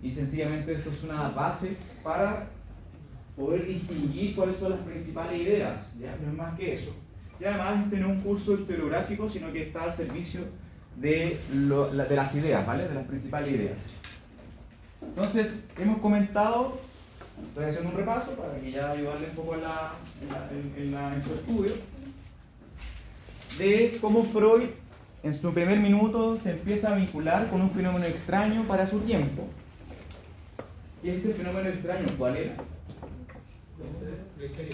y sencillamente esto es una base para poder distinguir cuáles son las principales ideas, ¿ya? No es más que eso. Y además este no es un curso historiográfico, sino que está al servicio de las ideas, ¿vale? De las principales ideas. Entonces, hemos comentado, estoy haciendo un repaso para que ya ayudarle un poco en su estudio, de cómo Freud en su primer minuto se empieza a vincular con un fenómeno extraño para su tiempo. ¿Y este fenómeno extraño cuál era?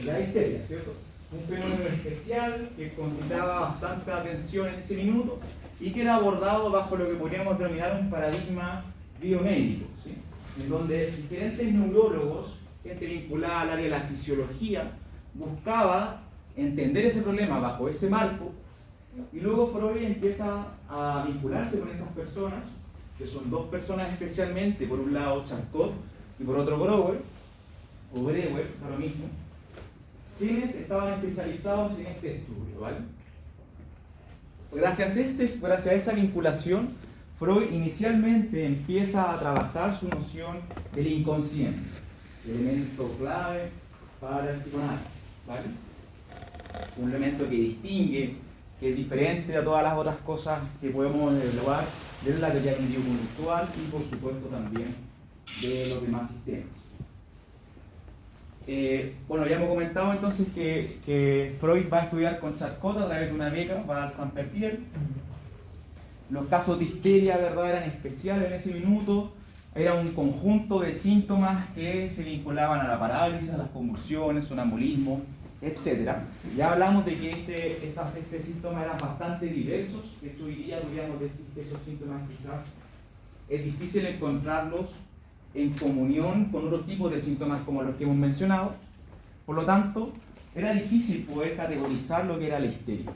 La histeria, ¿cierto? Un fenómeno especial que concitaba bastante atención en ese minuto y que era abordado bajo lo que podríamos denominar un paradigma biomédico, ¿sí? En donde diferentes neurólogos, gente vinculada al área de la fisiología, buscaba entender ese problema bajo ese marco, y luego Freud empieza a vincularse con esas personas, que son dos personas especialmente, por un lado Charcot y por otro Breuer, o Breuer, da lo mismo, quienes estaban especializados en este estudio, ¿vale? Gracias a esa vinculación, Freud inicialmente empieza a trabajar su noción del inconsciente, elemento clave para el psicoanálisis, ¿vale? Un elemento que distingue, que es diferente a todas las otras cosas que podemos evaluar de la teoría cognitivo-conductual y por supuesto también de los demás sistemas. Bueno, ya hemos comentado entonces que Freud va a estudiar con Charcot a través de una beca, va al Saint-Pierre. Los casos de histeria, ¿verdad?, eran especiales en ese minuto. Era un conjunto de síntomas que se vinculaban a la parálisis, a las convulsiones, sonambulismo, etc. Ya hablamos de que este síntoma eran bastante diversos. De hecho, hoy día podríamos decir que esos síntomas quizás es difícil encontrarlos en comunión con otros tipos de síntomas como los que hemos mencionado. Por lo tanto, era difícil poder categorizar lo que era la histeria.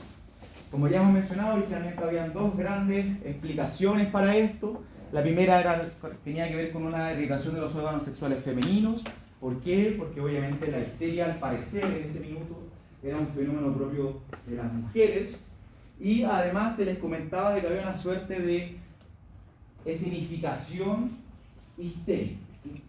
Como ya hemos mencionado, originalmente habían dos grandes explicaciones para esto. La primera tenía que ver con una irritación de los órganos sexuales femeninos. ¿Por qué? Porque obviamente la histeria, al parecer, en ese minuto, era un fenómeno propio de las mujeres. Y además se les comentaba de que había una suerte de escenificación histérica, ¿sí?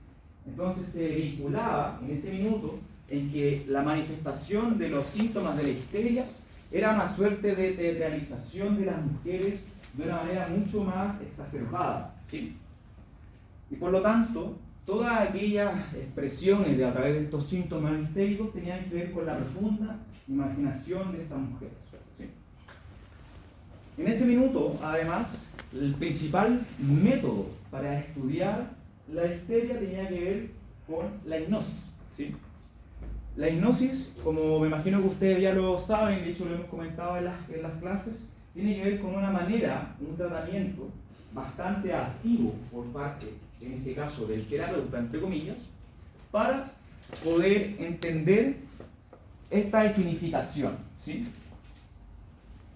Entonces se vinculaba en ese minuto en que la manifestación de los síntomas de la histeria era una suerte de teatralización de las mujeres de una manera mucho más exacerbada, ¿sí? Y por lo tanto, todas aquellas expresiones a través de estos síntomas histéricos tenían que ver con la profunda imaginación de estas mujeres, ¿sí? En ese minuto, además, el principal método para estudiar la histeria tenía que ver con la hipnosis, ¿sí? La hipnosis, como me imagino que ustedes ya lo saben, de hecho lo hemos comentado en las clases, tiene que ver con una manera, un tratamiento bastante activo por parte, en este caso, del terapeuta, entre comillas, para poder entender esta escenificación, ¿sí?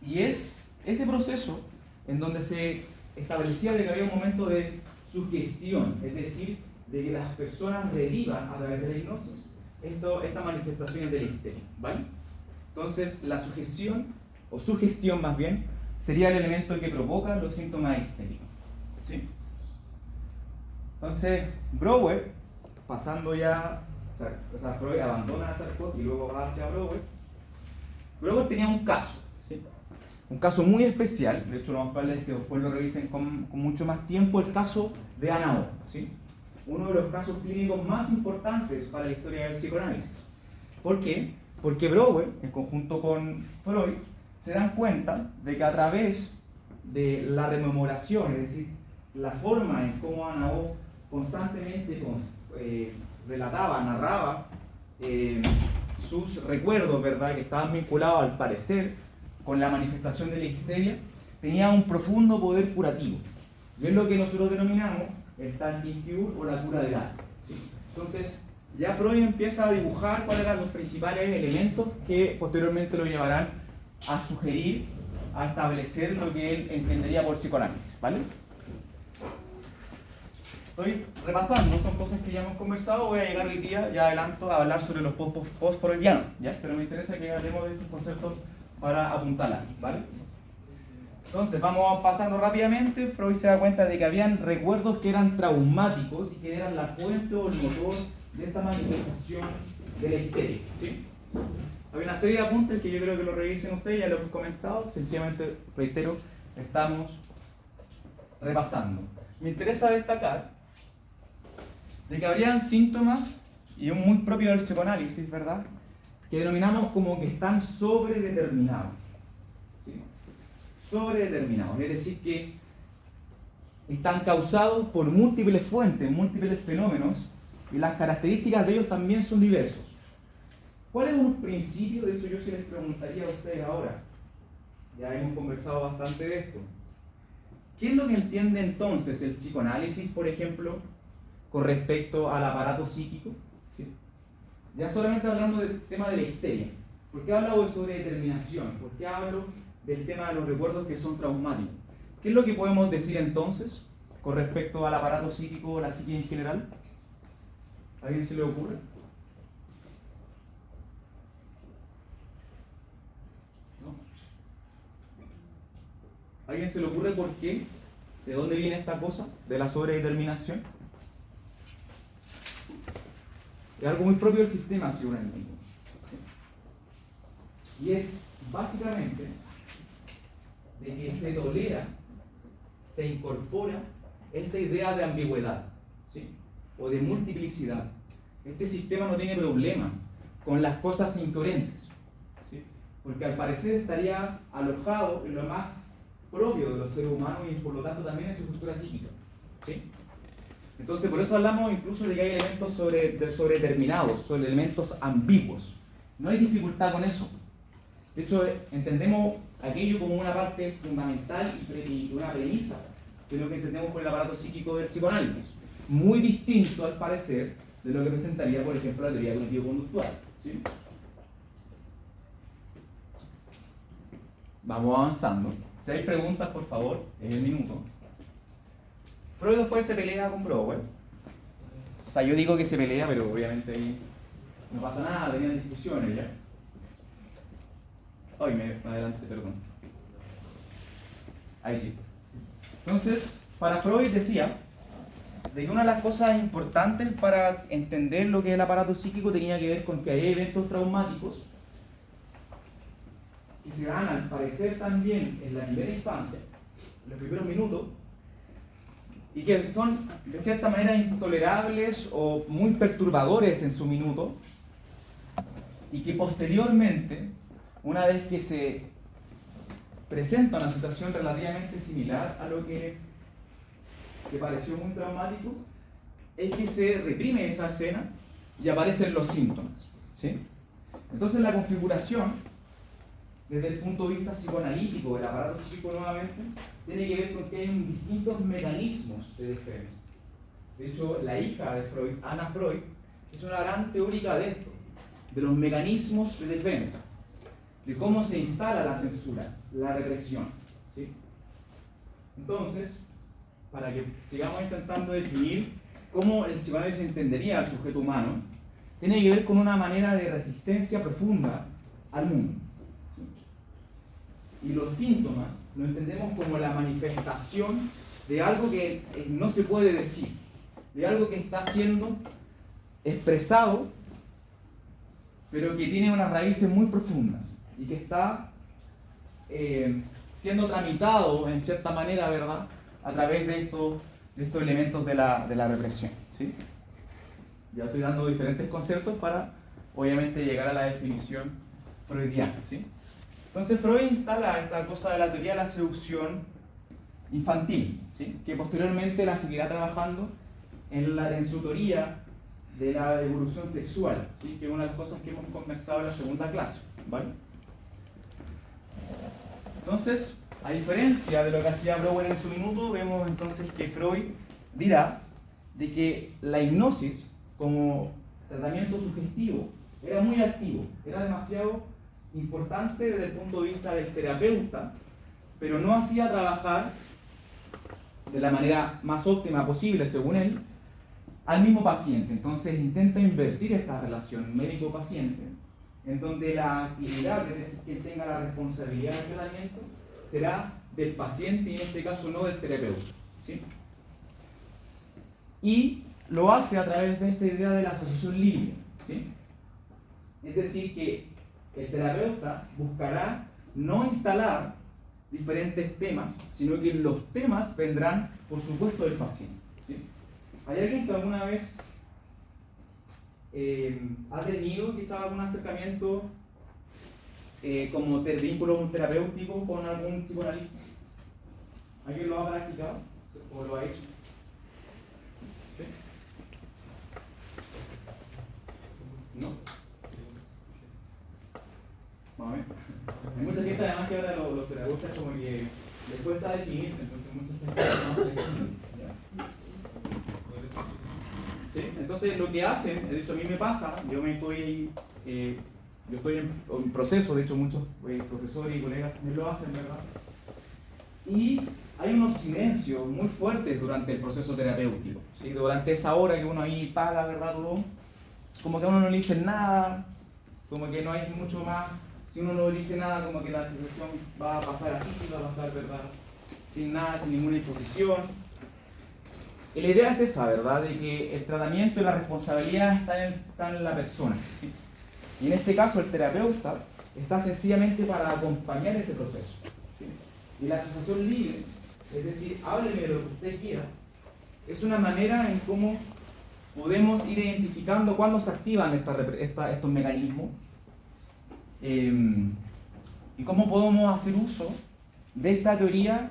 Y es ese proceso en donde se establecía de que había un momento de sugestión, es decir, de que las personas revivan a través de la hipnosis estas manifestaciones de la histeria, ¿vale? Entonces, la sugestión, o sugestión más bien, sería el elemento que provoca los síntomas histéricos, ¿sí? Entonces, Breuer, pasando ya, o sea, Freud abandona a Charcot y luego va hacia Breuer. Breuer tenía un caso, ¿sí? Un caso muy especial, de hecho lo más probable es que después lo revisen con mucho más tiempo, el caso de Anna O, ¿sí? Uno de los casos clínicos más importantes para la historia del psicoanálisis. ¿Por qué? Porque Breuer, en conjunto con Freud, se dan cuenta de que a través de la rememoración, es decir, la forma en cómo Anna O constantemente relataba, narraba sus recuerdos, ¿verdad?, que estaban vinculados al parecer con la manifestación de la histeria, tenía un profundo poder curativo. Y es lo que nosotros denominamos el talking cure o la cura del alma, ¿sí? Entonces, ya Freud empieza a dibujar cuáles eran los principales elementos que posteriormente lo llevarán a sugerir, a establecer lo que él entendería por psicoanálisis, ¿vale? Estoy repasando, son cosas que ya hemos conversado. Voy a llegar hoy día, ya adelanto, a hablar sobre los post-freudianos, ¿ya? Pero me interesa que hablemos de estos conceptos para apuntalar, ¿vale? Entonces, vamos pasando rápidamente. Freud se da cuenta de que habían recuerdos que eran traumáticos y que eran la fuente o el motor de esta manifestación de la histeria, ¿sí? Había una serie de apuntes que yo creo que lo revisen ustedes, ya lo he comentado, sencillamente, reitero, estamos repasando. Me interesa destacar de que habrían síntomas, y es muy propio del psicoanálisis, ¿verdad?, que denominamos como que están sobredeterminados, ¿sí? Sobredeterminados, es decir, que están causados por múltiples fuentes, múltiples fenómenos, y las características de ellos también son diversos. ¿Cuál es un principio? De hecho, yo sí les preguntaría a ustedes ahora. Ya hemos conversado bastante de esto. ¿Qué es lo que entiende entonces el psicoanálisis, por ejemplo, con respecto al aparato psíquico? ¿Sí? Ya solamente hablando del tema de la histeria. ¿Por qué hablo de sobredeterminación? ¿Por qué hablo del tema de los recuerdos que son traumáticos? ¿Qué es lo que podemos decir entonces con respecto al aparato psíquico o la psique en general? ¿A alguien se le ocurre? ¿A alguien se le ocurre por qué? ¿De dónde viene esta cosa? ¿De la sobredeterminación? Es algo muy propio del sistema psicoanalítico. ¿Sí? Y es básicamente de que se tolera, se incorpora esta idea de ambigüedad, ¿sí?, o de multiplicidad. Este sistema no tiene problema con las cosas incoherentes, ¿sí?, porque al parecer estaría alojado en lo más propio de los seres humanos y por lo tanto también en su estructura psíquica, ¿sí? Entonces por eso hablamos incluso de que hay elementos sobredeterminados, sobre elementos ambiguos. No hay dificultad con eso. De hecho, entendemos aquello como una parte fundamental y una premisa de lo que entendemos por el aparato psíquico del psicoanálisis. Muy distinto, al parecer, de lo que presentaría, por ejemplo, la teoría cognitivo-conductual, ¿sí? Vamos avanzando. Si hay preguntas, por favor, es el minuto. Freud después se pelea con Brouwer. O sea, yo digo que se pelea, pero obviamente ahí no pasa nada, tenían discusiones ya. Ay, me adelanté, perdón. Ahí sí. Entonces, para Freud decía de que una de las cosas importantes para entender lo que es el aparato psíquico tenía que ver con que hay eventos traumáticos que se dan al parecer también en la primera infancia, en los primeros minutos, y que son de cierta manera intolerables o muy perturbadores en su minuto, y que posteriormente, una vez que se presenta una situación relativamente similar a lo que se pareció muy traumático, es que se reprime esa escena y aparecen los síntomas, ¿sí? Entonces la configuración, desde el punto de vista psicoanalítico del aparato psíquico nuevamente, tiene que ver con que hay distintos mecanismos de defensa. De hecho, la hija de Freud, Anna Freud, es una gran teórica de esto, de los mecanismos de defensa, de cómo se instala la censura, la represión, ¿sí? Entonces, para que sigamos intentando definir cómo el psicoanálisis entendería al sujeto humano, tiene que ver con una manera de resistencia profunda al mundo. Y los síntomas lo entendemos como la manifestación de algo que no se puede decir, de algo que está siendo expresado, pero que tiene unas raíces muy profundas y que está siendo tramitado en cierta manera, ¿verdad?, a través de estos elementos de la represión, ¿sí? Ya estoy dando diferentes conceptos para, obviamente, llegar a la definición freudiana, ¿sí? Entonces Freud instala esta cosa de la teoría de la seducción infantil, ¿sí?, que posteriormente la seguirá trabajando en su teoría de la evolución sexual, ¿sí?, que es una de las cosas que hemos conversado en la segunda clase, ¿vale? Entonces, a diferencia de lo que hacía Brouwer en su minuto, vemos entonces que Freud dirá de que la hipnosis como tratamiento sugestivo era muy activo, era demasiado importante desde el punto de vista del terapeuta, pero no hacía trabajar de la manera más óptima posible, según él, al mismo paciente. Entonces intenta invertir esta relación médico-paciente, en donde la actividad, es decir, que tenga la responsabilidad del tratamiento, será del paciente y en este caso no del terapeuta, ¿sí? Y lo hace a través de esta idea de la asociación libre, ¿sí? Es decir, que el terapeuta buscará no instalar diferentes temas, sino que los temas vendrán, por supuesto, del paciente, ¿sí? ¿Hay alguien que alguna vez ha tenido quizás algún acercamiento como vínculo terapéutico con algún psicoanalista? ¿Alguien lo ha practicado o lo ha hecho? ¿Sí? ¿No? Vamos a ver. Hay mucha gente además que ahora los terapeutas como que les cuesta definirse, entonces mucha gente es más flexible. ¿Sí? Entonces lo que hacen, de hecho a mí me pasa, yo estoy en proceso, de hecho muchos profesores y colegas me lo hacen, ¿verdad? Y hay unos silencios muy fuertes durante el proceso terapéutico, ¿sí? Durante esa hora que uno ahí paga, ¿verdad? Todo, como que a uno no le dicen nada, como que no hay mucho más, si uno no le dice nada, como que la situación va a pasar así, va a pasar, ¿verdad? Sin nada, sin ninguna disposición. Y la idea es esa, ¿verdad? De que el tratamiento y la responsabilidad están en la persona, ¿sí? Y en este caso el terapeuta está sencillamente para acompañar ese proceso, ¿sí? Y la asociación libre, es decir, hábleme de lo que usted quiera, es una manera en cómo podemos ir identificando cuándo se activan estos mecanismos y cómo podemos hacer uso de esta teoría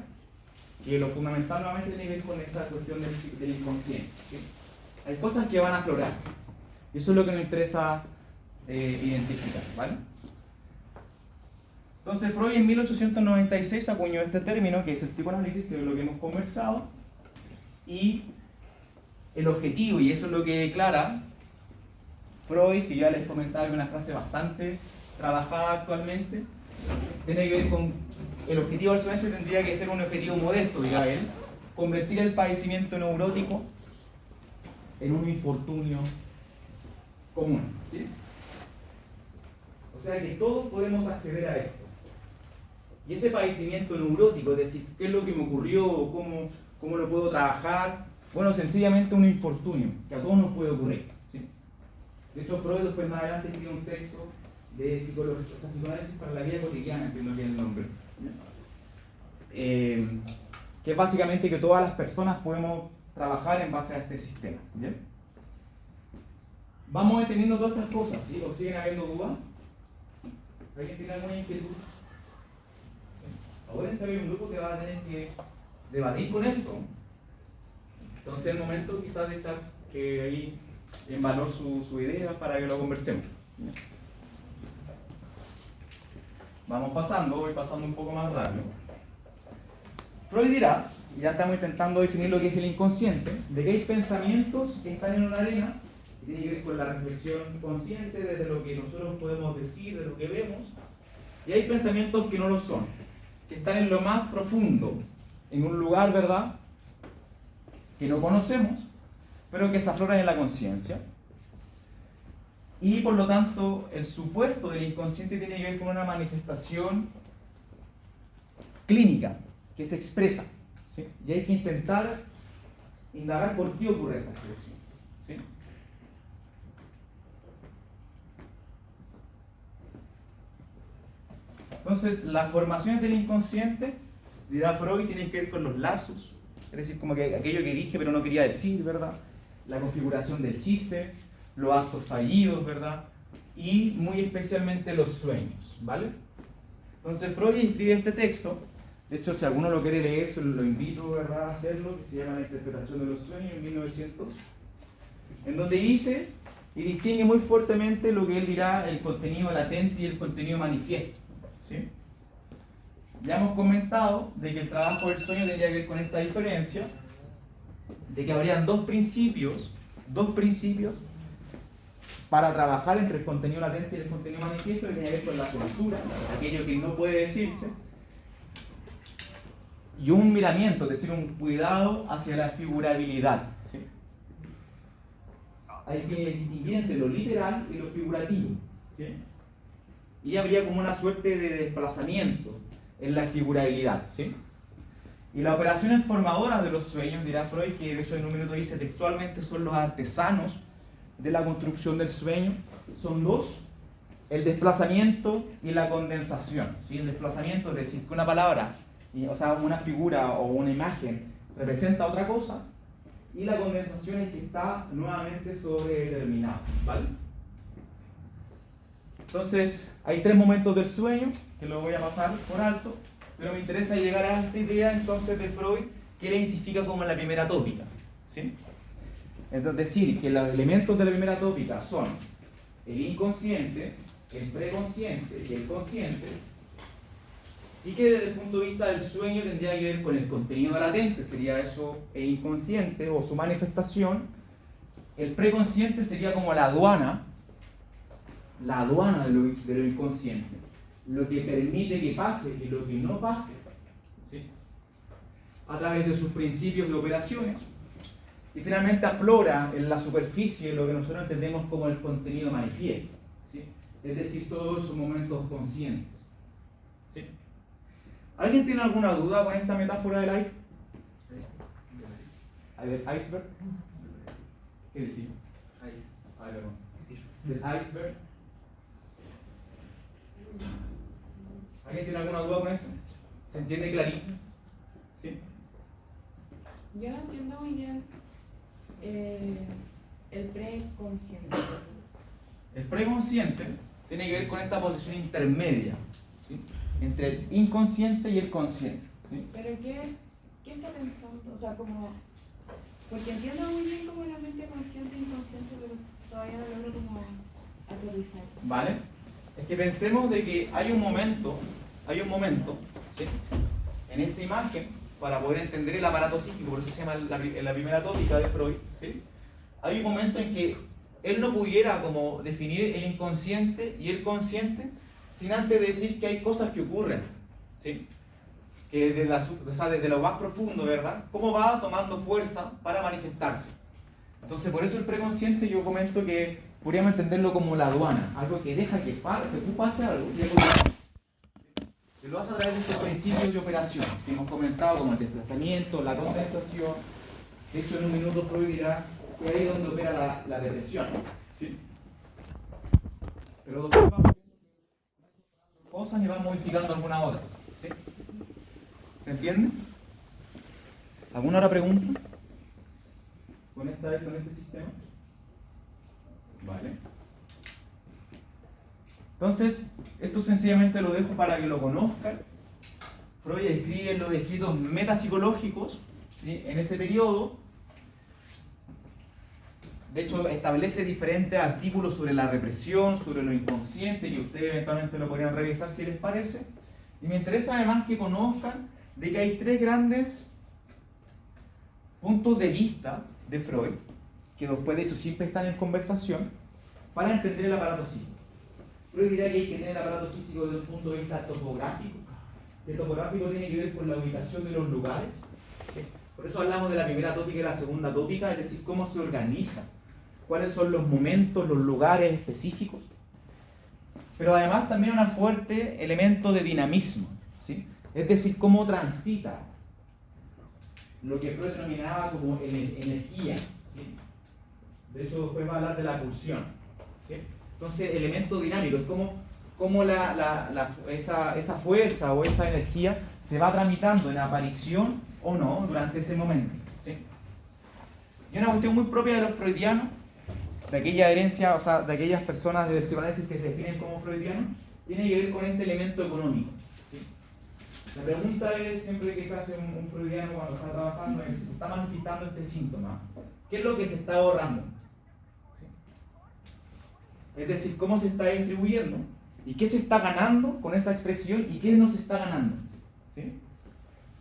que lo fundamental nuevamente tiene que ver con esta cuestión del inconsciente, ¿sí? Hay cosas que van a aflorar y eso es lo que nos interesa identificar, ¿vale? Entonces Freud en 1896 acuñó este término que es el psicoanálisis, que es lo que hemos conversado, y el objetivo, y eso es lo que declara Freud, que ya les comentaba que una frase bastante trabajada actualmente, tiene que ver con el objetivo del silencio. Tendría que ser un objetivo modesto, dirá él, convertir el padecimiento neurótico en un infortunio común, ¿sí? O sea que todos podemos acceder a esto. Y ese padecimiento neurótico, es decir, ¿qué es lo que me ocurrió? ¿Cómo lo puedo trabajar? Bueno, sencillamente un infortunio, que a todos nos puede ocurrir, ¿sí? De hecho, Freud después más adelante escribe un texto de psicología, o sea, psicoanálisis para la vida cotidiana, entiendo que es el nombre. Que es básicamente que todas las personas podemos trabajar en base a este sistema, ¿bien? Vamos entendiendo todas estas cosas, ¿sí? ¿O siguen habiendo dudas? ¿Alguien tiene alguna inquietud? ¿Sí? Ahora hay un grupo que va a tener que debatir con esto. Entonces es el momento quizás de echar ahí en valor su idea para que lo conversemos. ¿Bien? Vamos pasando, voy pasando un poco más rápido. Freud dirá, y ya estamos intentando definir lo que es el inconsciente, de que hay pensamientos que están en una arena, que tiene que ver con la reflexión consciente desde lo que nosotros podemos decir, de lo que vemos, y hay pensamientos que no lo son, que están en lo más profundo, en un lugar, ¿verdad?, que no conocemos, pero que se afloran en la conciencia. Y por lo tanto, el supuesto del inconsciente tiene que ver con una manifestación clínica que se expresa, ¿sí? Y hay que intentar indagar por qué ocurre esa expresión, ¿sí? Entonces, las formaciones del inconsciente, dirá Freud, tienen que ver con los lapsus, es decir, como que aquello que dije pero no quería decir, ¿verdad? La configuración del chiste, los actos fallidos, ¿verdad? Y muy especialmente los sueños, ¿vale? Entonces Freud escribe este texto, de hecho si alguno lo quiere leer, se lo invito, ¿verdad?, a hacerlo, que se llama La interpretación de los sueños, en 1900, en donde dice y distingue muy fuertemente lo que él dirá el contenido latente y el contenido manifiesto, ¿sí? Ya hemos comentado de que el trabajo del sueño tendría que ver con esta diferencia, de que habrían dos principios para trabajar entre el contenido latente y el contenido manifiesto, que tiene que ver con la censura, aquello que no puede decirse, y un miramiento, es decir, un cuidado hacia la figurabilidad, ¿sí? Hay que distinguir entre lo literal y lo figurativo, ¿sí? Y habría como una suerte de desplazamiento en la figurabilidad, ¿sí? Y las operaciones formadoras de los sueños, dirá Freud, que de hecho en un minuto dice textualmente son los artesanos de la construcción del sueño, son dos: el desplazamiento y la condensación. ¿Sí? El desplazamiento es decir, que una palabra, o sea, una figura o una imagen representa otra cosa, y la condensación es que está nuevamente sobredeterminado, ¿vale? Entonces, hay tres momentos del sueño, que lo voy a pasar por alto, pero me interesa llegar a esta idea entonces de Freud, que él identifica como la primera tópica, ¿sí? Es decir, que los elementos de la primera tópica son el inconsciente, el preconsciente y el consciente, y que desde el punto de vista del sueño tendría que ver con el contenido latente, sería eso el inconsciente o su manifestación. El preconsciente sería como la aduana de lo inconsciente, lo que permite que pase y lo que no pase, ¿sí? A través de sus principios de operaciones. Y finalmente aflora en la superficie lo que nosotros entendemos como el contenido manifiesto, ¿sí? Es decir, todos sus momentos conscientes, ¿sí? ¿Alguien tiene alguna duda con esta metáfora del iceberg? ¿Del iceberg? ¿Qué decir? ¿Del iceberg? ¿Alguien tiene alguna duda con esto? ¿Se entiende clarísimo? ¿Sí? Yo no entiendo muy bien el preconsciente. El preconsciente tiene que ver con esta posición intermedia, ¿sí? Entre el inconsciente y el consciente, ¿sí? ¿Pero qué está pensando? O sea, como... Porque entiendo muy bien como la mente consciente e inconsciente, pero todavía no logro como aterrizar. ¿Vale? Es que pensemos de que hay un momento, ¿sí? En esta imagen, para poder entender el aparato psíquico, por eso se llama la primera tópica de Freud, ¿sí? Hay un momento en que él no pudiera como definir el inconsciente y el consciente sin antes decir que hay cosas que ocurren, ¿sí? Que desde lo más profundo, ¿verdad? Cómo va tomando fuerza para manifestarse. Entonces, por eso el preconsciente yo comento que podríamos entenderlo como la aduana, algo que deja que tú pase algo y algo que lo hace a través de estos principios de operaciones que hemos comentado, como el desplazamiento, la condensación. De hecho, en un minuto Freud dirá que ahí es donde opera la depresión, ¿sí? Pero después vamos viendo cosas y vamos modificando algunas otras, ¿sí? ¿Se entiende? ¿Alguna otra pregunta con este sistema? Vale. Entonces, esto sencillamente lo dejo para que lo conozcan. Freud escribe en los escritos metapsicológicos, ¿sí? En ese periodo. De hecho, establece diferentes artículos sobre la represión, sobre lo inconsciente, y ustedes eventualmente lo podrían revisar si les parece. Y me interesa además que conozcan de que hay tres grandes puntos de vista de Freud, que después de hecho siempre están en conversación, para entender el aparato psíquico. Freud dirá que hay que tener el aparato físico desde un punto de vista topográfico. El topográfico tiene que ver con la ubicación de los lugares. ¿Sí? Por eso hablamos de la primera tópica y la segunda tópica, es decir, cómo se organiza, cuáles son los momentos, los lugares específicos. Pero además también un fuerte elemento de dinamismo, ¿sí? Es decir, cómo transita lo que Freud denominaba como energía, ¿sí? De hecho, después va a hablar de la pulsión, ¿sí? Entonces, elemento dinámico, es como esa fuerza o esa energía se va tramitando en aparición o no durante ese momento, ¿sí? Y una cuestión muy propia de los freudianos, de aquella herencia, o sea, de aquellas personas del psicoanálisis que se definen como freudianos, tiene que ver con este elemento económico, ¿sí? La pregunta es, siempre que se hace un freudiano cuando está trabajando, es si se está manifestando este síntoma, ¿qué es lo que se está ahorrando? ¿Sí? Es decir, cómo se está distribuyendo y qué se está ganando con esa expresión y qué no se está ganando, ¿sí?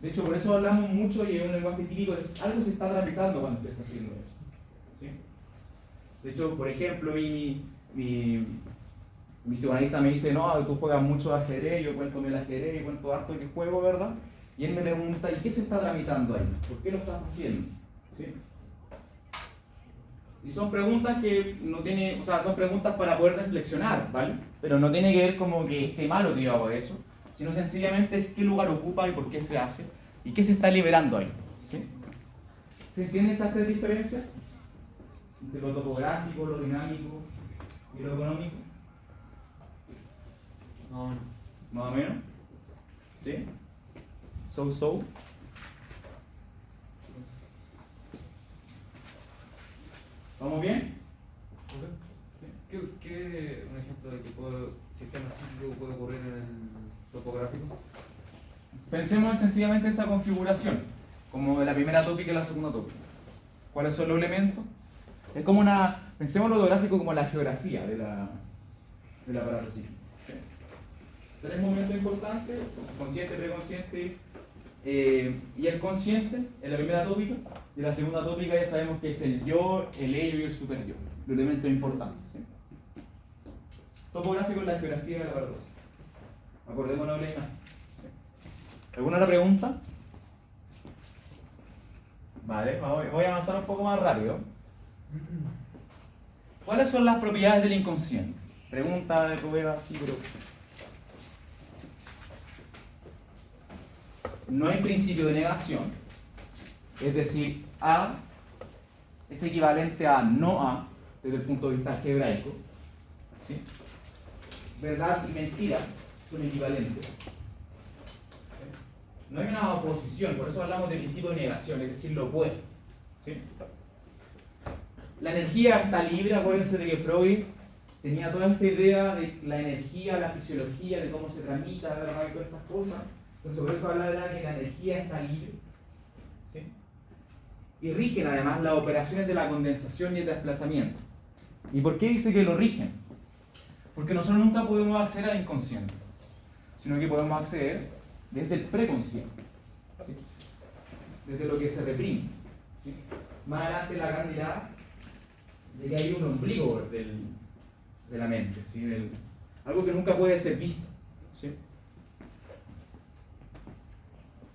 De hecho, por eso hablamos mucho y en un lenguaje típico es algo se está tramitando cuando usted está haciendo eso, ¿sí? De hecho, por ejemplo, mi psicoanalista me dice, no, tú juegas mucho ajedrez, yo cuento el ajedrez y cuento harto que juego, ¿verdad? Y él me pregunta, ¿y qué se está tramitando ahí? ¿Por qué lo estás haciendo? ¿Sí? Y son preguntas que no tienen, o sea, son preguntas para poder reflexionar, ¿vale? Pero no tiene que ver como que esté malo que yo hago eso, sino sencillamente es qué lugar ocupa y por qué se hace, ¿Y qué se está liberando ahí? ¿Sí? ¿Se entienden estas tres diferencias? Entre lo topográfico, lo dinámico y lo económico. No, Más o menos. ¿Sí? So. ¿Vamos bien? ¿Qué un ejemplo de que sistema cíclico puede ocurrir en el topográfico? Pensemos sencillamente en esa configuración, como de la primera tópica y la segunda tópica. ¿Cuáles son los elementos? Es como pensemos lo gráfico como la geografía del aparato cíclico. Tres momentos importantes: consciente, preconsciente y el consciente en la primera tópica, y en la segunda tópica ya sabemos que es el yo, el ello y el superyo, los elementos importantes. ¿Sí? Topográfico en la geografía del aparato cíclico. Acordémonos de la imagen. ¿Sí? ¿Alguna otra pregunta? Vale, voy a avanzar un poco más rápido. ¿Cuáles son las propiedades del inconsciente? Pregunta de prueba, sí, pero no hay principio de negación, es decir, A es equivalente a no A desde el punto de vista algebraico. ¿Sí? Verdad y mentira son equivalentes. ¿Sí? No hay una oposición, por eso hablamos de principio de negación, es decir, lo opuesto. ¿Sí? La energía está libre. Acuérdense de que Freud tenía toda esta idea de la energía, la fisiología, de cómo se tramita, ¿verdad? Y todas estas cosas. Entonces, por eso habla de que la energía está libre. ¿Sí? Y rigen además las operaciones de la condensación y el desplazamiento. ¿Y por qué dice que lo rigen? Porque nosotros nunca podemos acceder al inconsciente, sino que podemos acceder desde el preconsciente, ¿sí? Desde lo que se reprime. ¿Sí? Más adelante Lacan dirá de que hay un ombligo de la mente, ¿sí? Algo que nunca puede ser visto. ¿Sí?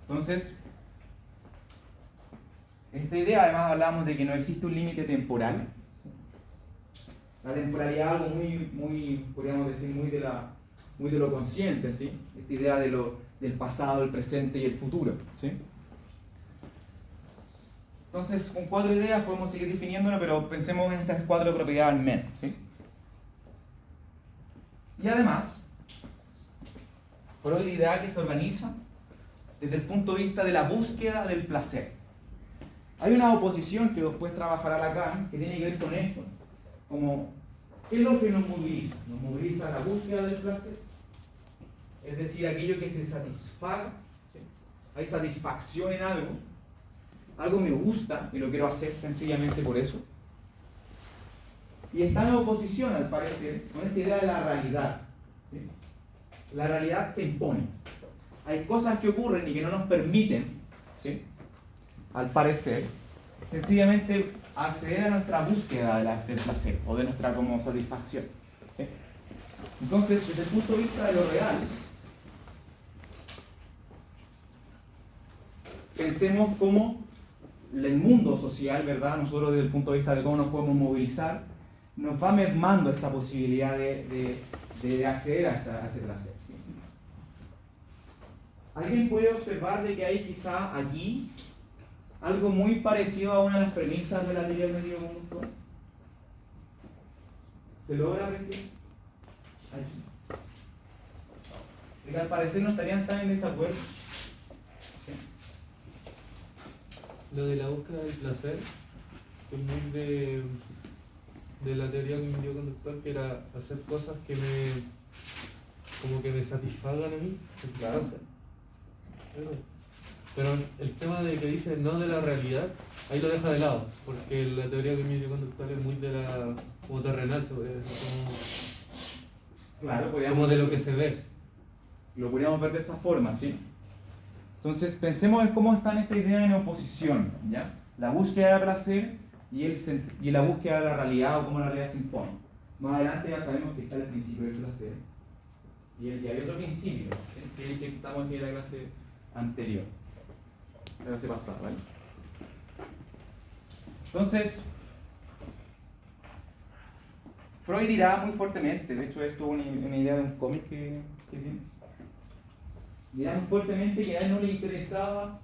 Entonces, esta idea, además hablamos de que no existe un límite temporal. ¿Sí? La temporalidad es algo muy, podríamos decir, muy de lo consciente, ¿sí? Esta idea del pasado, el presente y el futuro. ¿Sí? Entonces, con 4 ideas podemos seguir definiéndolo, pero pensemos en estas 4 propiedades al menos. ¿Sí? Y además, Freud dirá que se organiza desde el punto de vista de la búsqueda del placer. Hay una oposición que después trabajará Lacan que tiene que ver con esto, como ¿qué es lo que nos moviliza? Nos moviliza la búsqueda del placer, es decir, aquello que se satisfaga. ¿Sí? Hay satisfacción en algo me gusta y lo quiero hacer sencillamente por eso. Y está en oposición, al parecer, con esta idea de la realidad. ¿Sí? La realidad se impone. Hay cosas que ocurren y que no nos permiten, ¿sí? Al parecer, sencillamente acceder a nuestra búsqueda del placer o de nuestra como satisfacción. ¿Sí? Entonces, desde el punto de vista de lo real, pensemos cómo el mundo social, ¿verdad? Nosotros desde el punto de vista de cómo nos podemos movilizar, nos va mermando esta posibilidad de acceder a este placer. ¿Sí? ¿Alguien puede observar de que hay quizá aquí algo muy parecido a una de las premisas de la teoría cognitivo-conductual? ¿Se logra apreciar? Aquí. De que al parecer no estarían tan en desacuerdo. ¿Sí? Lo de la búsqueda del placer es muy de la teoría cognitivo-conductual, que era hacer cosas que me satisfagan a mí. Claro. Pero el tema de que dice no de la realidad, ahí lo deja de lado, porque la teoría cognitivo-conductual es muy como terrenal, se podría decir, Claro, como de lo que se ve. Lo podríamos ver de esa forma, ¿sí? Entonces, pensemos en cómo están esta idea en oposición, ¿ya? La búsqueda de placer y la búsqueda de la realidad o cómo la realidad se impone. Más adelante ya sabemos que está el principio del placer. Y hay otro principio, ¿sí? Que es el que estamos en la clase anterior, la clase pasada, ¿vale? Entonces, Freud dirá muy fuertemente, de hecho esto es una idea de un cómic que tiene, dirá muy fuertemente que a él no le interesaba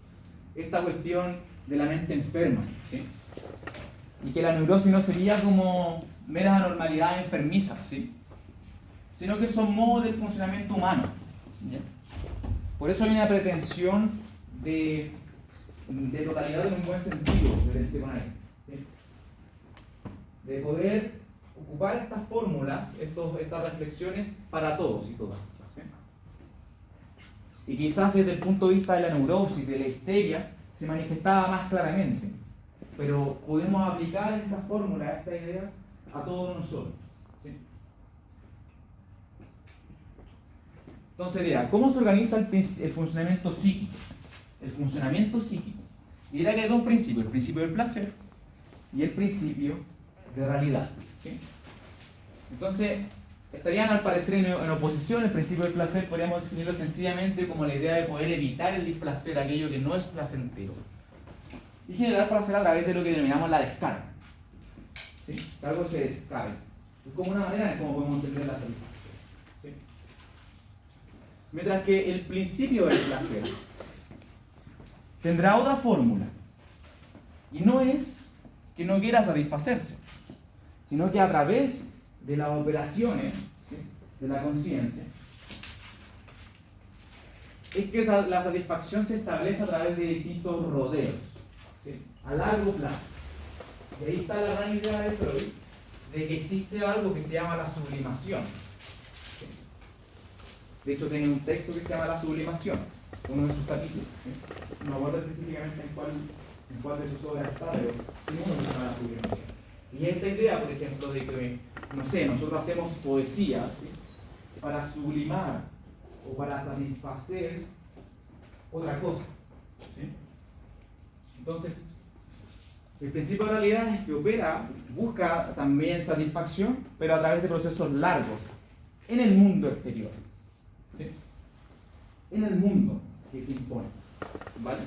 esta cuestión de la mente enferma, ¿sí? Y que la neurosis no sería como meras anormalidades enfermizas, ¿sí? Sino que son modos del funcionamiento humano, ¿ya? Por eso hay una pretensión de totalidad en un buen sentido del psicoanálisis, ¿sí? De poder ocupar estas fórmulas, estas reflexiones para todos y todas, ¿sí? Y quizás desde el punto de vista de la neurosis, de la histeria, se manifestaba más claramente, pero podemos aplicar estas fórmulas, estas ideas a todos nosotros, ¿sí? Entonces dirá, ¿cómo se organiza el funcionamiento psíquico? El funcionamiento psíquico. Y dirá que hay dos principios, el principio del placer y el principio de realidad, ¿sí? Entonces, estarían al parecer en oposición. El principio del placer podríamos definirlo sencillamente como la idea de poder evitar el displacer, aquello que no es placentero, y generar placer a través de lo que denominamos la descarga, ¿sí? Que algo se descarga. Es como una manera en cómo podemos entender la satisfacción, ¿sí? Mientras que el principio del placer tendrá otra fórmula, y no es que no quiera satisfacerse, sino que a través de las operaciones, ¿sí?, de la conciencia, es que la satisfacción se establece a través de distintos rodeos, ¿sí?, a largo plazo. Y ahí está la gran idea de Freud, de que existe algo que se llama la sublimación, ¿sí? De hecho, tiene un texto que se llama La Sublimación, uno de sus capítulos, ¿sí? No me acuerdo específicamente en cuál de sus obras está, pero tiene uno que se llama La Sublimación. Y esta idea, por ejemplo, de que, no sé, nosotros hacemos poesía, ¿sí?, para sublimar o para satisfacer otra cosa, ¿sí? Entonces, el principio de realidad es que opera, busca también satisfacción, pero a través de procesos largos, en el mundo exterior, ¿sí?, en el mundo que se impone, ¿vale?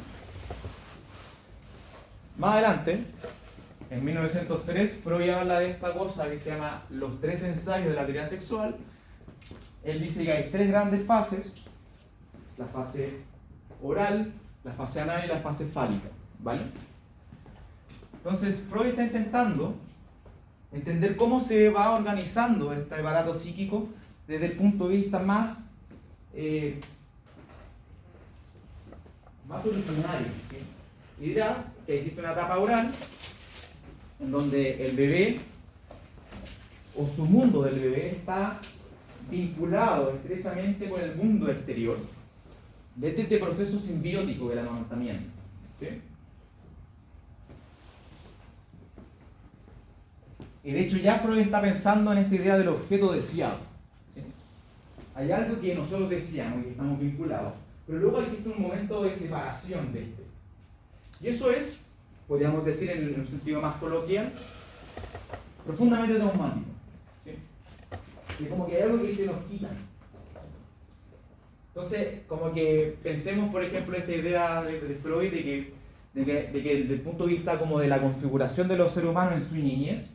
Más adelante, en 1903, Freud habla de esta cosa que se llama los 3 ensayos de la teoría sexual. Él dice que hay 3 grandes fases: la fase oral, la fase anal y la fase fálica, ¿vale? Entonces, Freud está intentando entender cómo se va organizando este aparato psíquico desde el punto de vista más originario, ¿sí? Y dirá que existe una etapa oral en donde el bebé o su mundo del bebé está vinculado estrechamente con el mundo exterior desde este proceso simbiótico del amamantamiento, ¿sí? Y de hecho ya Freud está pensando en esta idea del objeto deseado, ¿sí? Hay algo que nosotros deseamos y que estamos vinculados, pero luego existe un momento de separación de este. Y eso es, podríamos decir en un sentido más coloquial, profundamente traumático, ¿sí? Y como que hay algo que se nos quita. Entonces, como que pensemos, por ejemplo, esta idea de Freud de que desde el punto de vista como de la configuración de los seres humanos en su niñez,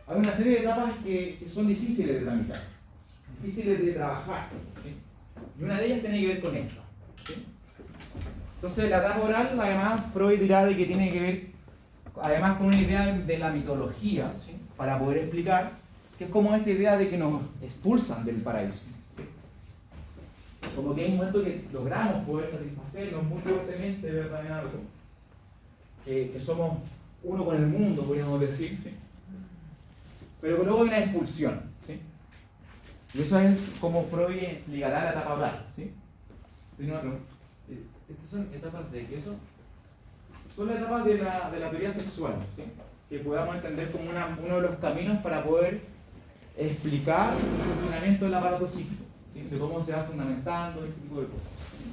hay una serie de etapas que son difíciles de tramitar, difíciles de trabajar, ¿sí? Y una de ellas tiene que ver con esta, ¿sí? Entonces, la etapa oral, además, Freud dirá de que tiene que ver, además, con una idea de la mitología, ¿sí?, para poder explicar, que es como esta idea de que nos expulsan del paraíso, ¿sí? Como que hay un momento que logramos poder satisfacernos muy fuertemente, ¿verdad?, en algo, que somos uno con el mundo, podríamos decir, ¿sí? Pero luego hay una expulsión, ¿sí? Y eso es como Freud explicará la etapa oral, ¿sí? ¿Tiene una pregunta? ¿Estas son etapas de qué eso? Son las etapas de la teoría sexual, ¿sí?, que podamos entender como uno de los caminos para poder explicar el funcionamiento del aparato psíquico, ¿sí?, de cómo se va fundamentando, ese tipo de cosas, ¿sí?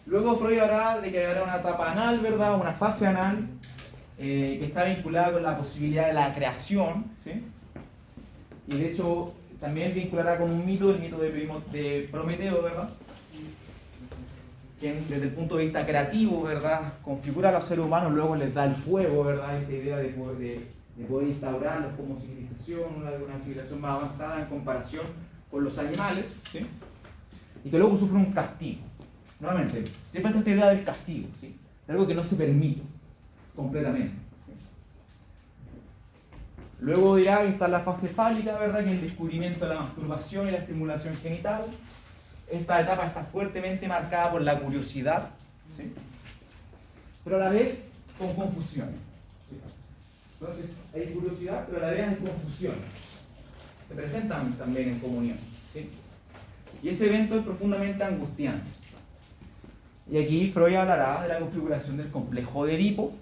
Luego Freud hablará de que habrá una etapa anal, ¿verdad?, una fase anal, que está vinculada con la posibilidad de la creación, ¿sí?, y de hecho también vinculará con un mito, el mito de Prometeo, ¿verdad?, que desde el punto de vista creativo, ¿verdad?, configura a los seres humanos, luego les da el fuego, ¿verdad?, esta idea de poder instaurarlos como civilización, una civilización más avanzada en comparación con los animales, ¿sí?, y que luego sufre un castigo. Nuevamente, siempre está esta idea del castigo, ¿sí? De algo que no se permite completamente. ¿Sí? Luego dirá que está la fase fálica, ¿verdad? Que es el descubrimiento de la masturbación y la estimulación genital. Esta etapa está fuertemente marcada por la curiosidad, ¿sí? Pero a la vez con confusión. ¿Sí? Entonces hay curiosidad, pero a la vez hay confusión. Se presentan también en comunión, ¿sí? Y ese evento es profundamente angustiante. Y aquí Freud hablará de la configuración del complejo de Edipo,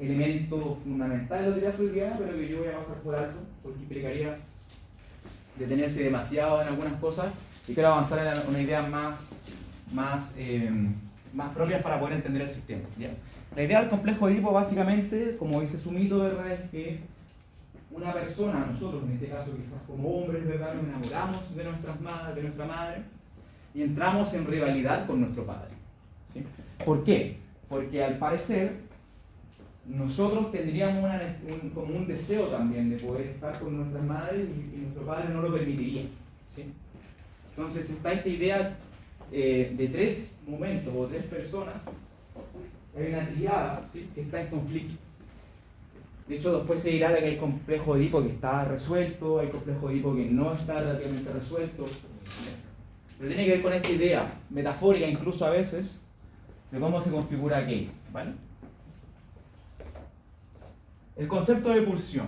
elemento fundamental de la teoría freudiana, pero que yo voy a pasar por alto, porque implicaría detenerse demasiado en algunas cosas, y quiero avanzar en una idea más propias para poder entender el sistema. ¿Ya? La idea del complejo de Edipo, básicamente, como dice su mito, ¿verdad?, es que una persona, nosotros en este caso quizás como hombres, ¿verdad?, nos enamoramos de nuestra madre y entramos en rivalidad con nuestro padre. ¿Sí? ¿Por qué? Porque al parecer nosotros tendríamos como un deseo también de poder estar con nuestras madres y nuestro padre no lo permitiría. ¿Sí? Entonces está esta idea de tres momentos o tres personas. Hay una triada, ¿sí?, que está en conflicto. De hecho, después se dirá de que hay complejo de Edipo que está resuelto, hay complejo de Edipo que no está relativamente resuelto. Pero tiene que ver con esta idea metafórica, incluso a veces, de cómo se configura aquello. ¿Vale? El concepto de pulsión.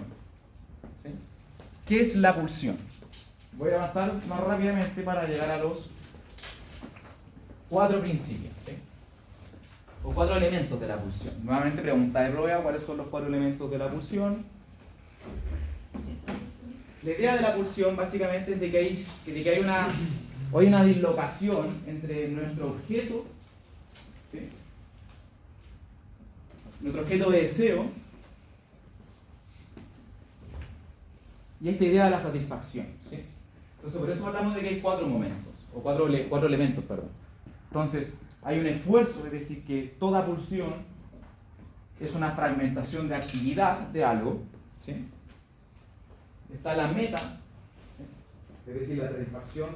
¿Sí? ¿Qué es la pulsión? Voy a avanzar más rápidamente para llegar a los 4 principios. ¿Sí? O 4 elementos de la pulsión. Nuevamente pregunta de prueba, ¿cuáles son los 4 elementos de la pulsión? La idea de la pulsión básicamente es de que hay una dislocación entre nuestro objeto, ¿sí?, nuestro objeto de deseo, y esta idea de la satisfacción. ¿Sí? Entonces, por eso hablamos de que hay 4 momentos, o 4 elementos, perdón. Entonces, hay un esfuerzo, es decir, que toda pulsión es una fragmentación de actividad de algo. ¿Sí? Está la meta, ¿sí?, es decir, la satisfacción,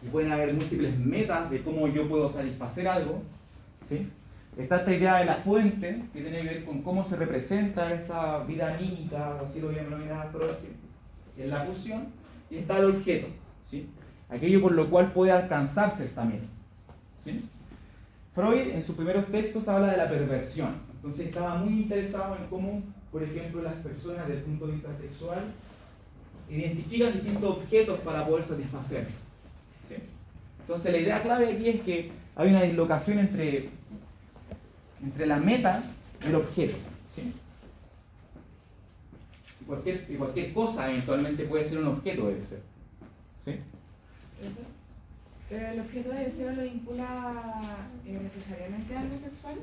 y pueden haber múltiples metas de cómo yo puedo satisfacer algo. ¿Sí? Está esta idea de la fuente, que tiene que ver con cómo se representa esta vida anímica, o así lo voy a denominar, en la pulsión, y está el objeto, ¿sí?, aquello por lo cual puede alcanzarse esta meta. ¿Sí? Freud en sus primeros textos habla de la perversión, entonces estaba muy interesado en cómo, por ejemplo, las personas desde el punto de vista sexual identifican distintos objetos para poder satisfacerse. ¿Sí? Entonces la idea clave aquí es que hay una dislocación entre la meta y el objeto. ¿Sí? Y cualquier cosa eventualmente puede ser un objeto de deseo. ¿Sí? ¿Eso? ¿Pero el objeto de deseo lo vincula necesariamente a algo sexual?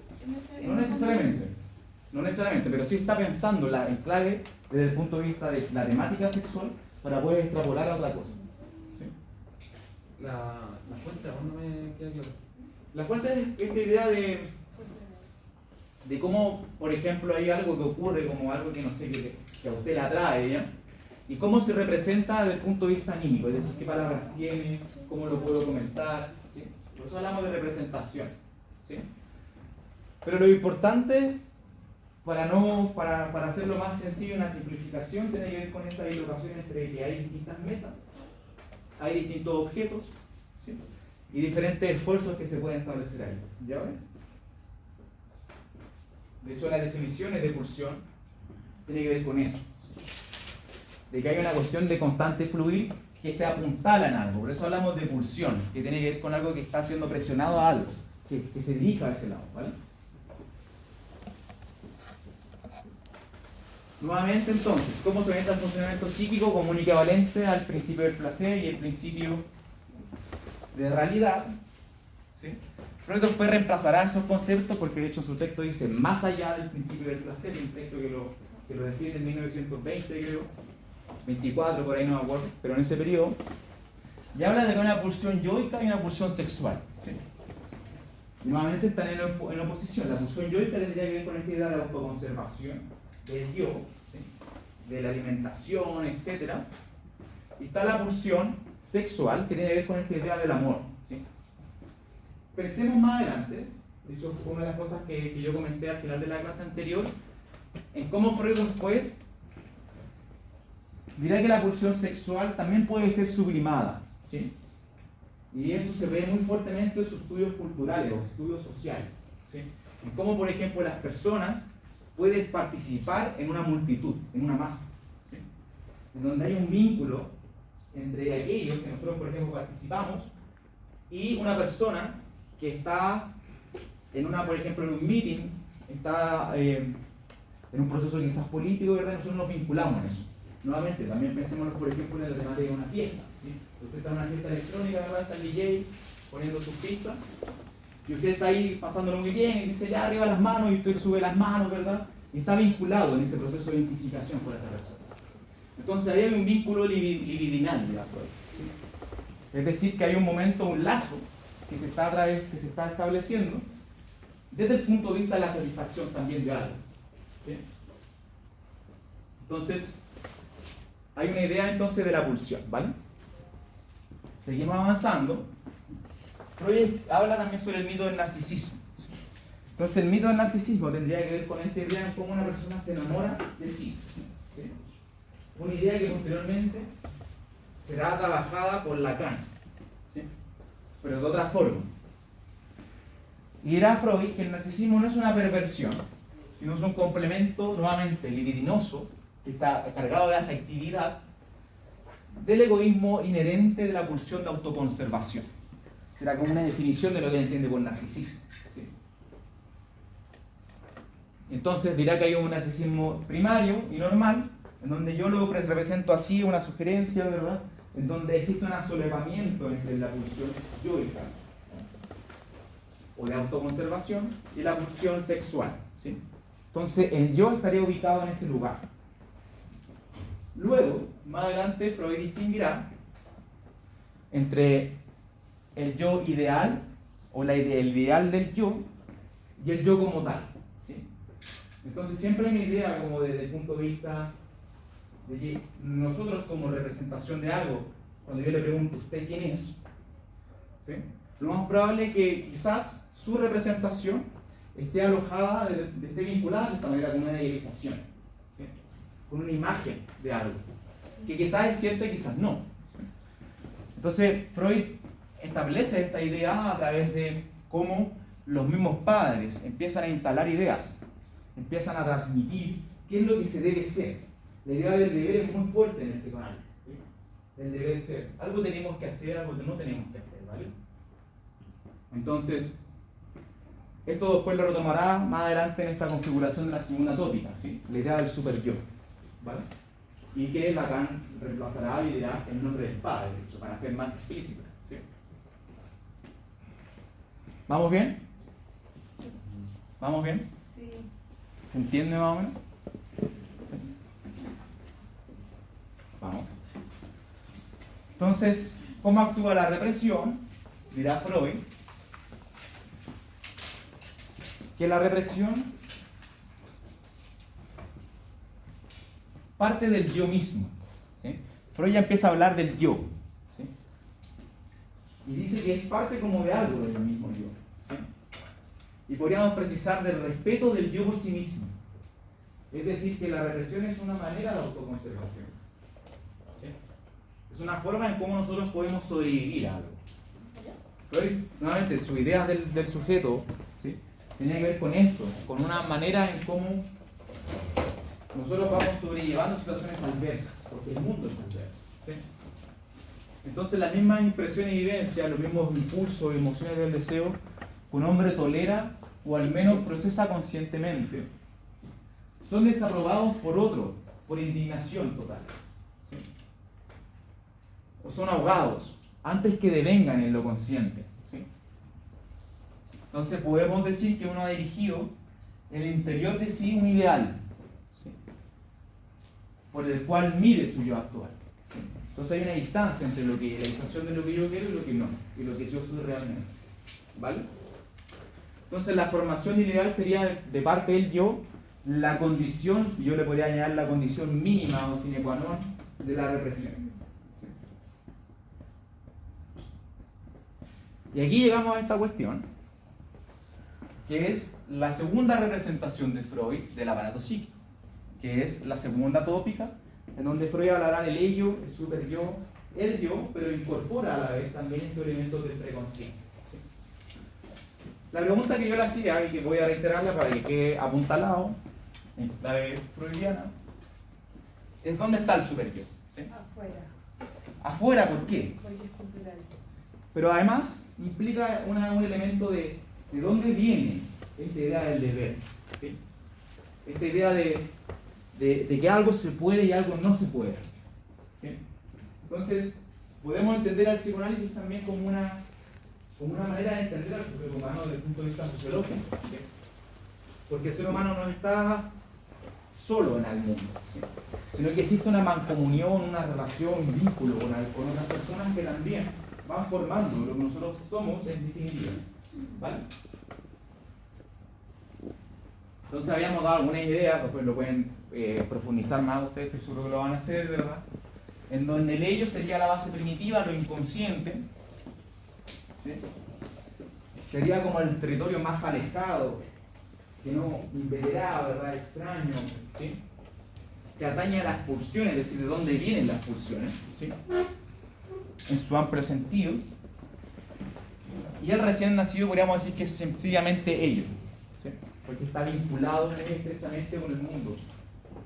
No necesariamente, pero sí está pensando en clave desde el punto de vista de la temática sexual para poder extrapolar a otra cosa. ¿Sí? La fuente aún no me queda claro. La fuente es esta idea de cómo, por ejemplo, hay algo que ocurre como algo que no sé, que a usted le atrae, ¿ya? Y cómo se representa desde el punto de vista anímico, es decir, qué palabras tiene, cómo lo puedo comentar. ¿Sí? Por eso hablamos de representación. ¿Sí? Pero lo importante, para hacerlo más sencillo, una simplificación, tiene que ver con esta dislocación entre que hay distintas metas, hay distintos objetos, ¿sí?, y diferentes esfuerzos que se pueden establecer ahí. ¿Ya ven? De hecho, las definiciones de pulsión tienen que ver con eso, ¿sí?, de que hay una cuestión de constante fluir que se apuntala en algo. Por eso hablamos de pulsión, que tiene que ver con algo que está siendo presionado a algo, que se dirija a ese lado. ¿Vale? Nuevamente, entonces, ¿cómo se organiza el funcionamiento psíquico como un equivalente al principio del placer y el principio de realidad? ¿Sí? Freud después reemplazará esos conceptos porque de hecho su texto dice más allá del principio del placer, un texto que lo defiende en 1920, creo, 24, por ahí no me acuerdo, pero en ese periodo, y habla de que hay una pulsión yoica y una pulsión sexual. ¿Sí? Y nuevamente están en oposición. La pulsión yoica tendría que ver con esta idea de autoconservación del yo, ¿sí?, de la alimentación, etc. Y está la pulsión sexual que tiene que ver con esta idea del amor. ¿Sí? pensemos más adelante, de hecho fue una de las cosas que yo comenté al final de la clase anterior, en cómo Freud después dirá que la pulsión sexual también puede ser sublimada, ¿sí? Y eso se ve muy fuertemente en sus estudios culturales o estudios sociales, ¿sí? En cómo, por ejemplo, las personas pueden participar en una multitud, en una masa, ¿sí? En donde hay un vínculo entre aquellos que nosotros, por ejemplo, participamos y una persona que está en una, por ejemplo, en un meeting, está en un proceso quizás político, ¿verdad? Nosotros nos vinculamos en eso. Nuevamente, también pensemos, por ejemplo, en el temática de una fiesta, ¿sí? Usted está en una fiesta electrónica, ¿verdad? Está el DJ poniendo sus pistas y usted está ahí pasándolo muy bien y dice ya arriba las manos y usted sube las manos, ¿verdad? Y está vinculado en ese proceso de identificación por esa persona. Entonces ahí hay un vínculo libidinal, ¿verdad? ¿Sí? Es decir, que hay un momento, un lazo que se está estableciendo desde el punto de vista de la satisfacción también de algo, ¿sí? Entonces, hay una idea entonces de la pulsión, ¿vale? Seguimos avanzando. Freud habla también sobre el mito del narcisismo. Entonces, el mito del narcisismo tendría que ver con esta idea de cómo una persona se enamora de sí, ¿sí? Una idea que posteriormente será trabajada por Lacan, ¿sí? Pero de otra forma. Y dirá Freud que el narcisismo no es una perversión, sino es un complemento nuevamente libidinoso que está cargado de afectividad del egoísmo inherente de la pulsión de autoconservación. Será como una definición de lo que él entiende por narcisismo, ¿sí? Entonces dirá que hay un narcisismo primario y normal, en donde yo lo represento así, una sugerencia, ¿verdad? En donde existe un solapamiento entre la pulsión yoica o de autoconservación y la pulsión sexual, ¿sí? Entonces el yo estaría ubicado en ese lugar. Luego, más adelante, Freud distinguirá entre el yo ideal o el ideal del yo y el yo como tal, ¿sí? Entonces siempre hay una idea como desde el punto de vista de que nosotros como representación de algo, cuando yo le pregunto a usted quién es, ¿sí? Lo más probable es que quizás su representación esté alojada, esté vinculada de esta manera con una idealización, ¿sí? Con una imagen de algo, que quizás es cierta y quizás no, ¿sí? Entonces Freud establece esta idea a través de cómo los mismos padres empiezan a instalar ideas, empiezan a transmitir qué es lo que se debe ser. La idea del deber es muy fuerte en el psicoanálisis, ¿sí? El deber ser. Algo tenemos que hacer, algo que no tenemos que hacer, ¿vale? Entonces, esto después lo retomará más adelante en esta configuración de la segunda tópica, ¿sí? La idea del super yo, ¿vale? Y que Lacan reemplazará y dirá el nombre del padre, de hecho, para ser más explícita, ¿sí? ¿Vamos bien? ¿Vamos bien? Sí. ¿Se entiende más o menos? ¿Sí? Vamos. Entonces, ¿cómo actúa la represión? Dirá Freud que la represión parte del yo mismo, ¿sí? Freud ya empieza a hablar del yo, ¿sí? Y dice que es parte como de algo del mismo yo, ¿sí? Y podríamos precisar del respeto del yo por sí mismo. Es decir, que la represión es una manera de autoconservación, ¿sí? Es una forma en cómo nosotros podemos sobrevivir a algo. Freud, nuevamente, su idea del sujeto, ¿sí? Tenía que ver con esto, con una manera en cómo nosotros vamos sobrellevando situaciones adversas, porque el mundo es adverso, ¿sí? Entonces las mismas impresiones y vivencias, los mismos impulsos, emociones del deseo, que un hombre tolera o al menos procesa conscientemente, son desaprobados por otro, por indignación total, ¿sí? O son ahogados antes que devengan en lo consciente, ¿sí? Entonces podemos decir que uno ha dirigido en el interior de sí un ideal, ¿sí? Por el cual mide su yo actual, ¿sí? Entonces hay una distancia entre la idealización de lo que yo quiero y lo que no, y lo que yo soy realmente, ¿vale? Entonces la formación ideal sería de parte del yo la condición, yo le podría añadir la condición mínima o sine qua non de la represión, ¿sí? Y aquí llegamos a esta cuestión que es la segunda representación de Freud del aparato psíquico, que es la segunda tópica, en donde Freud hablará del ello, el superyo, el yo, pero incorpora a la vez también estos elementos del preconsciente. ¿Sí? La pregunta que yo le hacía, y que voy a reiterarla para que quede apuntalado, en clave freudiana, es ¿dónde está el superyo? ¿Sí? Afuera, Afuera, ¿por qué? porque es cultural. Pero además implica un elemento de dónde viene esta idea del deber, ¿sí? Esta idea de que algo se puede y algo no se puede, ¿sí? Entonces, podemos entender al psicoanálisis también como una manera de entender al ser humano desde el punto de vista sociológico, ¿sí? Porque el ser humano no está solo en el mundo, ¿sí? Sino que existe una mancomunión, una relación, un vínculo con otras personas que también van formando lo que nosotros somos en definitiva, ¿vale? Entonces habíamos dado algunas ideas, después lo pueden profundizar más ustedes, estoy seguro que lo van a hacer, ¿verdad? En donde el ello sería la base primitiva, lo inconsciente, ¿sí? Sería como el territorio más alejado, que no verá, ¿verdad? Extraño, ¿sí? Que atañe a las pulsiones, es decir, de dónde vienen las pulsiones, ¿sí? En su amplio sentido. Y el recién nacido podríamos decir que es sencillamente ello, ¿sí? Porque está vinculado estrechamente con el mundo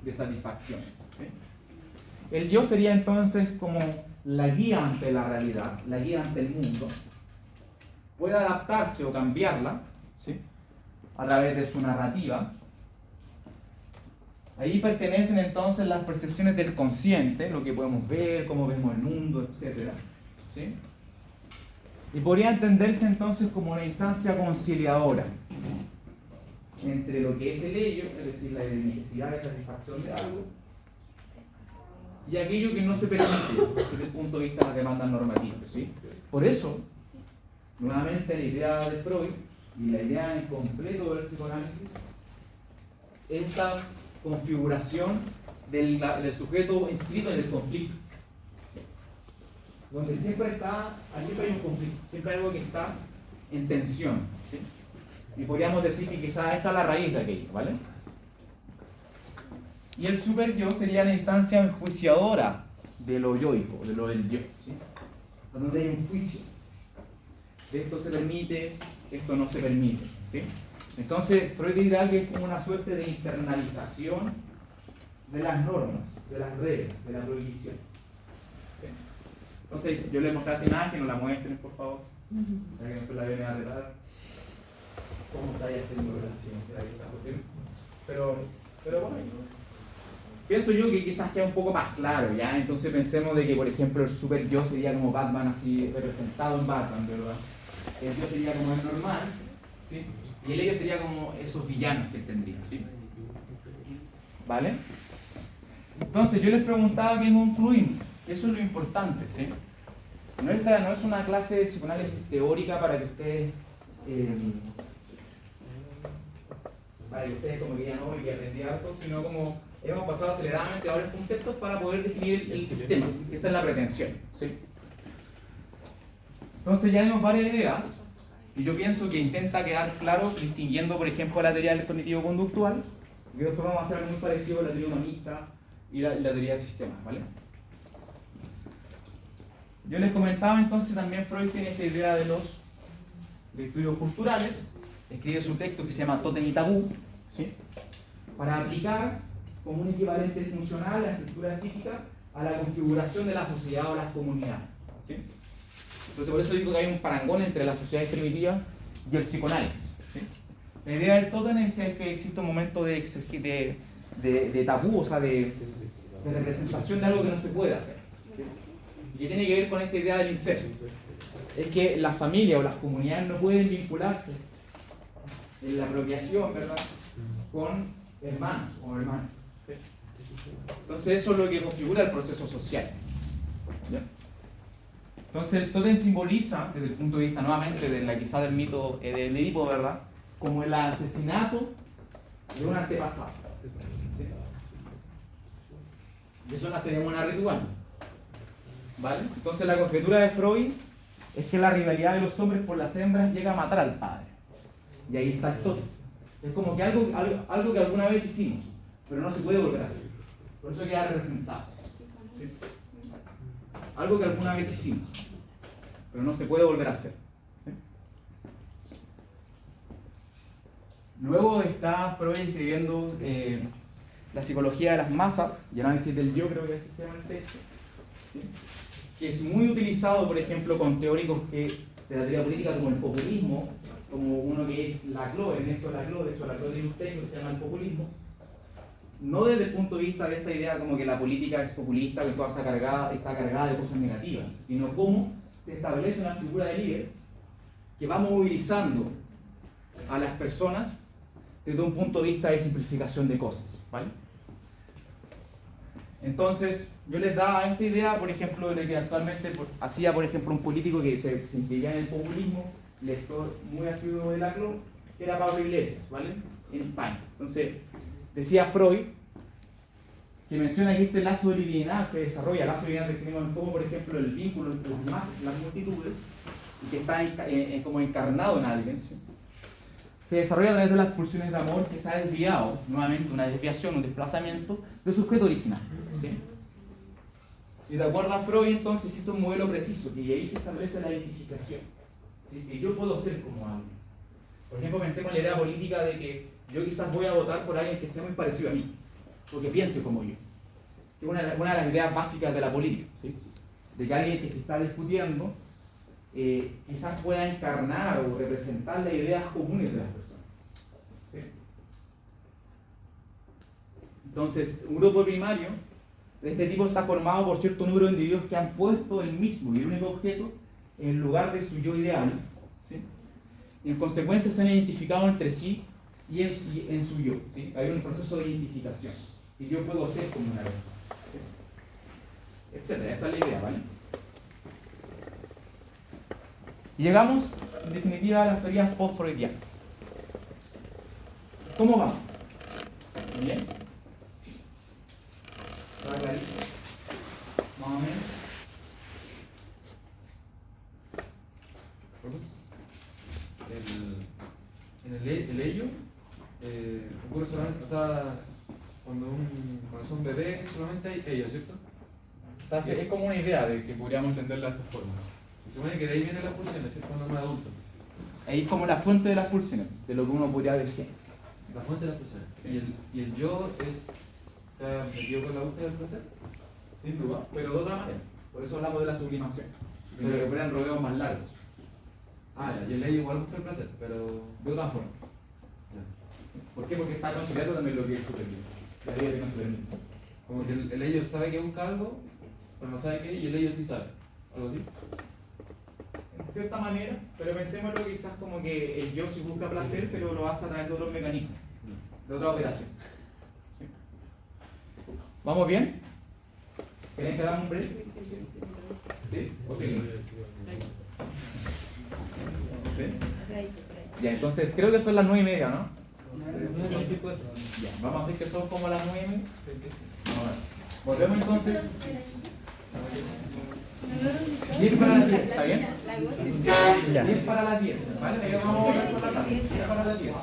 de satisfacciones, ¿sí? El yo sería entonces como la guía ante la realidad, la guía ante el mundo. Puede adaptarse o cambiarla, ¿sí? A través de su narrativa. Ahí pertenecen entonces las percepciones del consciente, lo que podemos ver, cómo vemos el mundo, etc. ¿Sí? Y podría entenderse entonces como una instancia conciliadora, ¿sí? Entre lo que es el ello, es decir, la necesidad de satisfacción de algo, y aquello que no se permite desde el punto de vista de las demandas normativas, ¿sí? Por eso, nuevamente la idea de Freud y la idea en completo del psicoanálisis, esta configuración del sujeto inscrito en el conflicto, donde siempre hay un conflicto, siempre hay algo que está en tensión, ¿sí? Y podríamos decir que quizás esta es la raíz de aquello, ¿vale? Y el super yo sería la instancia enjuiciadora de lo yoico, de lo del yo, ¿sí? Donde hay un juicio. Esto se permite, esto no se permite, ¿sí? Entonces, Freud dirá que es como una suerte de internalización de las normas, de las reglas, de la prohibición, ¿sí? Entonces, yo les mostré esta imagen, no la muestren, por favor, para que después la vean a arreglar. ¿Cómo estáis haciendo relación? Pero bueno, pienso yo que quizás queda un poco más claro, ¿ya? Entonces pensemos de que, por ejemplo, el super yo sería como Batman, así representado en Batman, ¿verdad? El yo sería como el normal, ¿sí? Y el ello sería como esos villanos que él tendría, ¿sí? ¿Vale? Entonces yo les preguntaba qué concluimos. Eso es lo importante, ¿sí? No es una clase de psicoanálisis teórica para que ustedes como que ya no, y aprendí algo, sino como hemos pasado aceleradamente a varios conceptos para poder definir el sistema. Esa es la pretensión, ¿sí? Entonces ya tenemos varias ideas, y yo pienso que intenta quedar claro distinguiendo, por ejemplo, la teoría del cognitivo-conductual, y después vamos a hacer algo muy parecido a la teoría humanista y la teoría de sistemas, ¿vale? Yo les comentaba entonces también Freud tiene esta idea de los estudios culturales, escribe su texto que se llama Tótem y Tabú, ¿sí? Para aplicar como un equivalente funcional la estructura psíquica a la configuración de la sociedad o las comunidades, ¿sí? Entonces por eso digo que hay un parangón entre las sociedades primitivas y el psicoanálisis, ¿sí? La idea del tótem es que existe un momento de tabú, o sea, de representación de algo que no se puede hacer, ¿sí? Y que tiene que ver con esta idea del incesto. Es que las familias o las comunidades no pueden vincularse en la apropiación, ¿verdad?, con hermanos o hermanas, ¿sí? Entonces eso es lo que configura el proceso social, ¿ya? Entonces el tótem simboliza, desde el punto de vista nuevamente quizá del mito del Edipo, ¿verdad?, como el asesinato de un antepasado, ¿sí? Y eso es una ceremonia ritual, ¿vale? Entonces la conjetura de Freud es que la rivalidad de los hombres por las hembras llega a matar al padre. Y ahí está el todo. Es como que algo que alguna vez hicimos, pero no se puede volver a hacer. Por eso queda representado. ¿Sí? Algo que alguna vez hicimos, pero no se puede volver a hacer. ¿Sí? Luego está Freud escribiendo la psicología de las masas y análisis del yo, creo que así se llama el texto, ¿sí? Que es muy utilizado, por ejemplo, con teóricos de la teoría política como el populismo, como uno que es Laclau, Ernesto Laclau. De hecho Laclau tiene un texto que se llama El populismo, no desde el punto de vista de esta idea como que la política es populista, que toda está cargada de cosas negativas, sino cómo se establece una figura de líder que va movilizando a las personas desde un punto de vista de simplificación de cosas, ¿vale? Entonces, yo les daba esta idea, por ejemplo, de lo que actualmente hacía, por ejemplo, un político que se inscribía en el populismo, lector muy asiduo de Laclau, que era Pablo Iglesias, ¿vale? En España. Entonces, decía Freud, que menciona que este lazo de liviandad se desarrolla, el lazo de liviandad describimos como, por ejemplo, el vínculo entre las masas y las multitudes, y que está como encarnado en alguien, ¿sí? Se desarrolla a través de las pulsiones de amor que se ha desviado, nuevamente una desviación, un desplazamiento de su objeto original, ¿sí? Y de acuerdo a Freud, entonces, existe un modelo preciso, y ahí se establece la identificación, ¿sí? Que yo puedo ser como alguien. Por ejemplo, pensemos en la idea política de que yo quizás voy a votar por alguien que sea muy parecido a mí, o que piense como yo. Que es una de las ideas básicas de la política, ¿sí? De que alguien que se está discutiendo quizás pueda encarnar o representar las ideas comunes de las personas, ¿sí? Entonces, un grupo primario de este tipo está formado por cierto número de individuos que han puesto el mismo y el único objeto en lugar de su yo ideal, ¿sí? Y en consecuencia se han identificado entre sí y en su yo, ¿sí? Hay un proceso de identificación y yo puedo ser como una persona, ¿sí? Etcétera. Esa es la idea, ¿vale? Y llegamos, en definitiva, a las teorías post-freudianas. ¿Cómo vamos? ¿Bien? ¿Está clarito? Más o menos. El ello ocurre solamente, o sea, cuando son bebés solamente hay ellos, ¿cierto? O sea, es como una idea de que podríamos entenderla de esas formas. Se supone que de ahí vienen las pulsiones, ¿cierto? Cuando es más adulto. Ahí es como la fuente de las pulsiones, de lo que uno podría decir. La fuente de las pulsiones. Sí. Y el yo está metido con la búsqueda del placer. Sin duda, pero de otra manera. Por eso hablamos de la sublimación. Que recuperan rodeos más largos. Ya, y el ello igual busca el placer, pero De otra forma. ¿Por qué? Porque está conciliando también lo que es superior. La idea de no se permite. como que el ello sabe que busca algo, pero no sabe qué, y el ello sí sabe. Algo así. En cierta manera, pero pensémoslo quizás como que el yo sí busca placer, pero lo hace a través de otros mecanismos, de otra operación. ¿Sí? ¿Vamos bien? ¿Quieren que hagamos un break? ¿Sí? ¿O seguimos? ¿Sí? Ya, entonces creo que son las 9:30, ¿no? Ya, vamos a hacer que son como las 9:30. Volvemos entonces. 10 para las 10, ¿está bien? 10 para las 10, ¿vale? Vamos a volver por la clase. 10 para las 10.